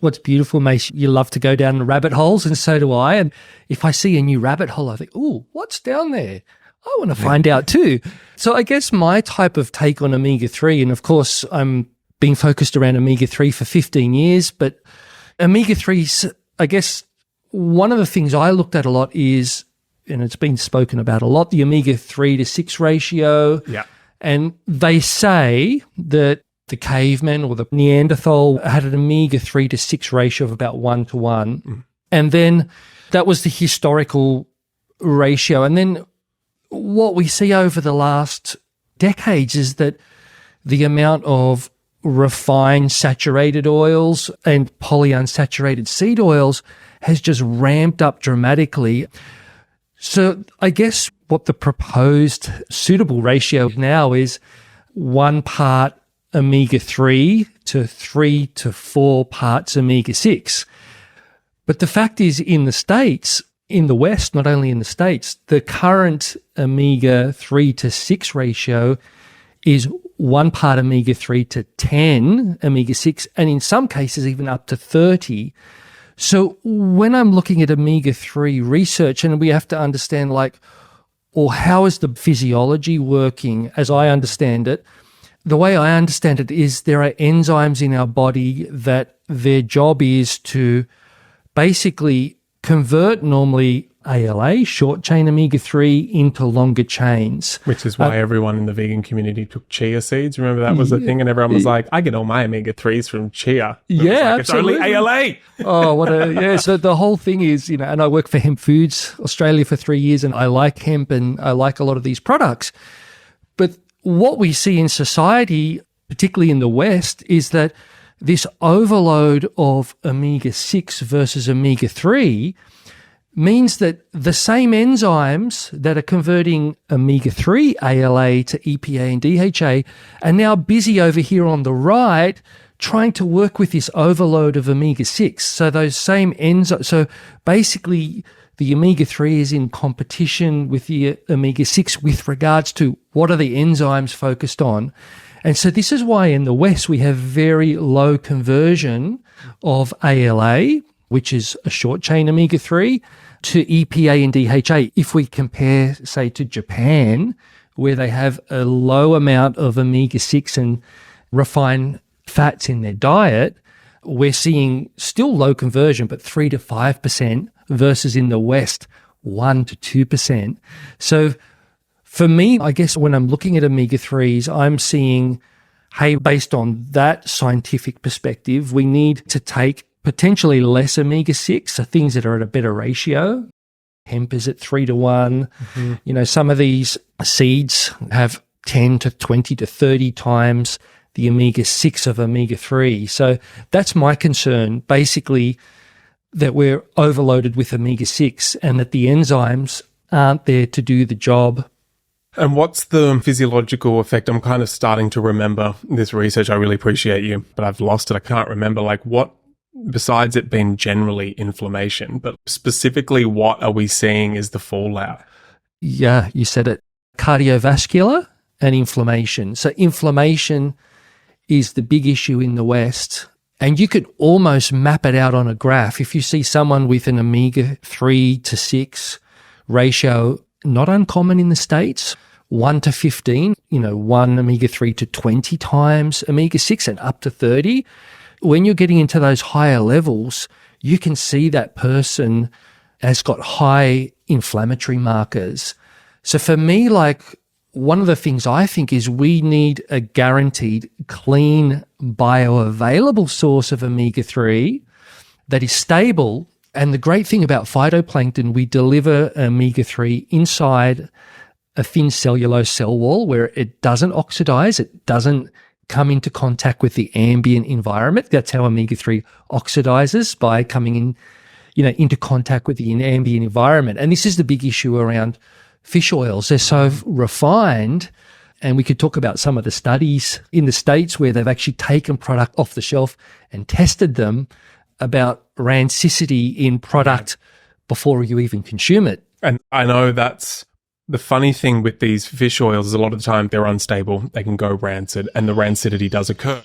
what's beautiful, mate, you love to go down rabbit holes, and so do I. And if I see a new rabbit hole, I think, ooh, what's down there? I want to find out too. So I guess my type of take on omega-3, and of course I'm been focused around omega-3 for 15 years, but omega-3s, I guess one of the things I looked at a lot is, and it's been spoken about a lot, the omega-3 to 6 ratio. Yeah. And they say that the caveman or the Neanderthal had an omega-3 to 6 ratio of about 1 to 1. Mm. And then that was the historical ratio. And then what we see over the last decades is that the amount of refined saturated oils and polyunsaturated seed oils has just ramped up dramatically. So I guess what the proposed suitable ratio now is 1 part omega-3 to 3 to 4 parts omega-6. But the fact is, in the States, in the West, not only in the States, the current omega-3 to 6 ratio is 1 part omega-3 to 10 omega-6, and in some cases even up to 30. So when I'm looking at omega-3 research, and we have to understand, like, or how is the physiology working as I understand it, the way I understand it is there are enzymes in our body that their job is to basically convert normally ALA, short chain omega-3, into longer chains. Which is why everyone in the vegan community took chia seeds. Remember that was the thing? And everyone was like, I get all my omega-3s from chia. Yeah, it's only ALA. Oh, yeah. So the whole thing is, and I work for Hemp Foods Australia for 3 years, and I like hemp and I like a lot of these products. But what we see in society, particularly in the West, is that this overload of omega-6 versus omega-3 means that the same enzymes that are converting omega-3 ALA to EPA and DHA are now busy over here on the right trying to work with this overload of omega-6. So those same enzymes, so basically the omega-3 is in competition with the omega-6 with regards to what are the enzymes focused on. And so this is why in the West we have very low conversion of ALA, which is a short-chain omega-3, to EPA and DHA. If we compare, say, to Japan, where they have a low amount of omega-6 and refined fats in their diet, we're seeing still low conversion, but 3 to 5% versus in the West, 1 to 2%. So for me, I guess when I'm looking at omega-3s, I'm seeing, hey, based on that scientific perspective, we need to take potentially less omega-6, so things that are at a better ratio. Hemp is at 3 to 1. Mm-hmm. Some of these seeds have 10 to 20 to 30 times the omega-6 of omega-3. So that's my concern, basically, that we're overloaded with omega-6 and that the enzymes aren't there to do the job. And what's the physiological effect? I'm kind of starting to remember this research. I really appreciate you, but I've lost it. I can't remember, like, what, besides it being generally inflammation, but specifically what are we seeing is the fallout? Yeah, you said it. Cardiovascular and inflammation. So inflammation is the big issue in the West. And you could almost map it out on a graph. If you see someone with an omega-3 to 6 ratio, not uncommon in the States, 1 to 15, 1 omega-3 to 20 times omega-6 and up to 30. When you're getting into those higher levels, you can see that person has got high inflammatory markers. So for me, like, one of the things I think is we need a guaranteed, clean, bioavailable source of omega-3 that is stable. And the great thing about phytoplankton, we deliver omega-3 inside a thin cellulose cell wall where it doesn't oxidize, it doesn't come into contact with the ambient environment. That's how omega-3 oxidizes, by coming in, into contact with the ambient environment. And this is the big issue around fish oils. They're so refined, and we could talk about some of the studies in the States where they've actually taken product off the shelf and tested them about rancidity in product before you even consume it. And I know that's the funny thing with these fish oils is a lot of the time they're unstable, they can go rancid, and the rancidity does occur.